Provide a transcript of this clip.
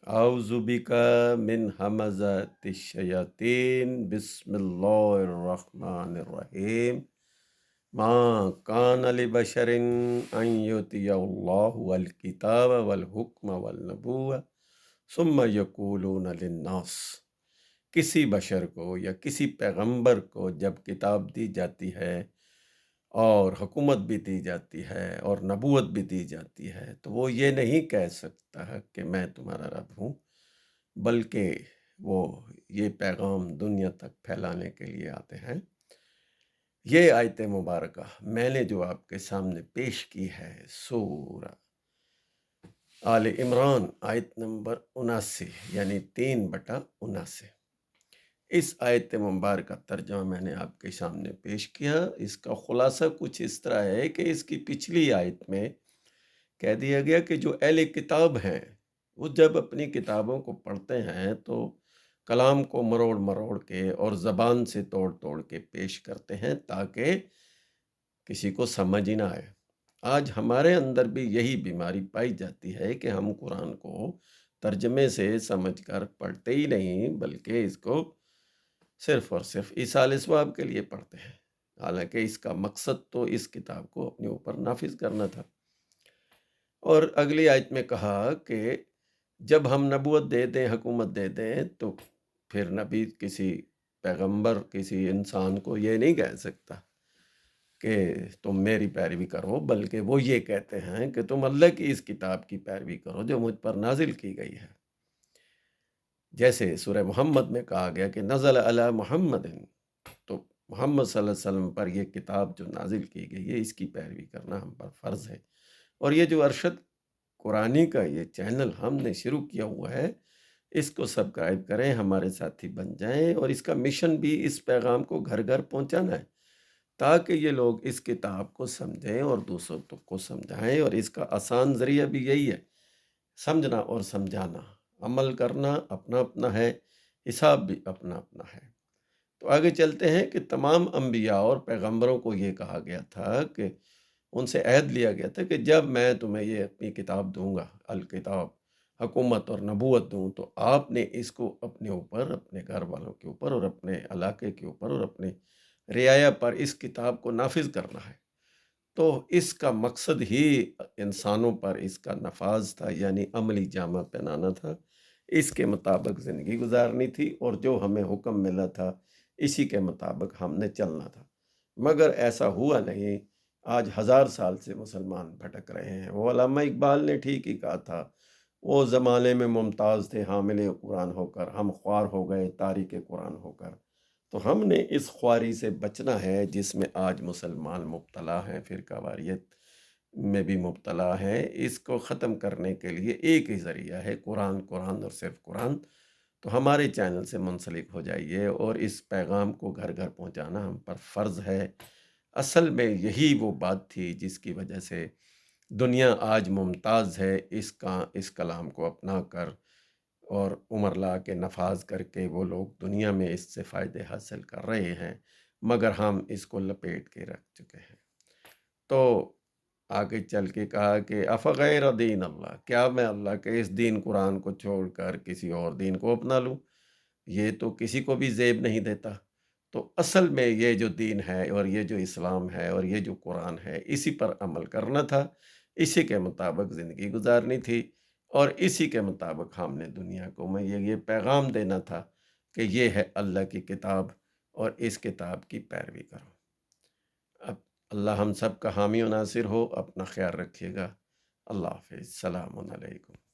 اعوذ بک من همزات الشیاطین، بسم اللہ الرحمن الرحیم۔ ما کان لبشر ان یؤتیہ اللہ الکتاب والحکم والنبوۃ ثم یقولون للناس۔ کسی بشر کو یا کسی پیغمبر کو جب کتاب دی جاتی ہے اور حکومت بھی دی جاتی ہے اور نبوت بھی دی جاتی ہے تو وہ یہ نہیں کہہ سکتا ہے کہ میں تمہارا رب ہوں، بلکہ وہ یہ پیغام دنیا تک پھیلانے کے لیے آتے ہیں۔ یہ آیت مبارکہ میں نے جو آپ کے سامنے پیش کی ہے سورہ آل عمران آیت نمبر 79، یعنی 3/79۔ اس آیت مبارکہ ترجمہ میں نے آپ کے سامنے پیش کیا۔ اس کا خلاصہ کچھ اس طرح ہے کہ اس کی پچھلی آیت میں کہہ دیا گیا کہ جو اہل کتاب ہیں وہ جب اپنی کتابوں کو پڑھتے ہیں تو کلام کو مروڑ مروڑ کے اور زبان سے توڑ توڑ کے پیش کرتے ہیں تاکہ کسی کو سمجھ ہی نہ آئے۔ آج ہمارے اندر بھی یہی بیماری پائی جاتی ہے کہ ہم قرآن کو ترجمے سے سمجھ کر پڑھتے ہی نہیں، بلکہ اس کو صرف اور صرف ایصال ثواب کے لیے پڑھتے ہیں، حالانکہ اس کا مقصد تو اس کتاب کو اپنے اوپر نافذ کرنا تھا۔ اور اگلی آیت میں کہا کہ جب ہم نبوت دے دیں، حکومت دے دیں، تو پھر نبی کسی پیغمبر کسی انسان کو یہ نہیں کہہ سکتا کہ تم میری پیروی کرو، بلکہ وہ یہ کہتے ہیں کہ تم اللہ کی اس کتاب کی پیروی کرو جو مجھ پر نازل کی گئی ہے۔ جیسے سورہ محمد میں کہا گیا کہ نزل علی محمد، تو محمد صلی اللہ علیہ وسلم پر یہ کتاب جو نازل کی گئی ہے اس کی پیروی کرنا ہم پر فرض ہے۔ اور یہ جو ارشد قرآنی کا یہ چینل ہم نے شروع کیا ہوا ہے، اس کو سبسکرائب کریں، ہمارے ساتھی بن جائیں، اور اس کا مشن بھی اس پیغام کو گھر گھر پہنچانا ہے تاکہ یہ لوگ اس کتاب کو سمجھیں اور دوسروں کو سمجھائیں۔ اور اس کا آسان ذریعہ بھی یہی ہے، سمجھنا اور سمجھانا، عمل کرنا اپنا اپنا ہے، حساب بھی اپنا اپنا ہے۔ تو آگے چلتے ہیں کہ تمام انبیاء اور پیغمبروں کو یہ کہا گیا تھا کہ ان سے عہد لیا گیا تھا کہ جب میں تمہیں یہ اپنی کتاب دوں گا، الکتاب، حکومت اور نبوت دوں، تو آپ نے اس کو اپنے اوپر، اپنے گھر والوں کے اوپر اور اپنے علاقے کے اوپر اور اپنے رعایا پر اس کتاب کو نافذ کرنا ہے۔ تو اس کا مقصد ہی انسانوں پر اس کا نفاذ تھا، یعنی عملی جامہ پہنانا تھا، اس کے مطابق زندگی گزارنی تھی، اور جو ہمیں حکم ملا تھا اسی کے مطابق ہم نے چلنا تھا۔ مگر ایسا ہوا نہیں۔ آج 1000 سال سے مسلمان بھٹک رہے ہیں۔ وہ علامہ اقبال نے ٹھیک ہی کہا تھا، وہ زمانے میں ممتاز تھے حامل قرآن ہو کر، ہم خوار ہو گئے تاریک قرآن ہو کر۔ تو ہم نے اس خواری سے بچنا ہے جس میں آج مسلمان مبتلا ہیں، فرقہ واریت میں بھی مبتلا ہیں۔ اس کو ختم کرنے کے لیے ایک ہی ذریعہ ہے، قرآن، قرآن اور صرف قرآن۔ تو ہمارے چینل سے منسلک ہو جائیے، اور اس پیغام کو گھر گھر پہنچانا ہم پر فرض ہے۔ اصل میں یہی وہ بات تھی جس کی وجہ سے دنیا آج ممتاز ہے، اس کلام کو اپنا کر اور عمر لا کے نفاذ کر کے وہ لوگ دنیا میں اس سے فائدے حاصل کر رہے ہیں، مگر ہم اس کو لپیٹ کے رکھ چکے ہیں۔ تو آگے چل کے کہا کہ افغیر دین اللہ، کیا میں اللہ کے اس دین قرآن کو چھوڑ کر کسی اور دین کو اپنا لوں؟ یہ تو کسی کو بھی زیب نہیں دیتا۔ تو اصل میں یہ جو دین ہے اور یہ جو اسلام ہے اور یہ جو قرآن ہے، اسی پر عمل کرنا تھا، اسی کے مطابق زندگی گزارنی تھی، اور اسی کے مطابق ہم نے دنیا کو میں یہ پیغام دینا تھا کہ یہ ہے اللہ کی کتاب، اور اس کتاب کی پیروی کرو۔ اب اللہ ہم سب کا حامی و ناصر ہو۔ اپنا خیال رکھیے گا۔ اللہ حافظ، السلام علیکم۔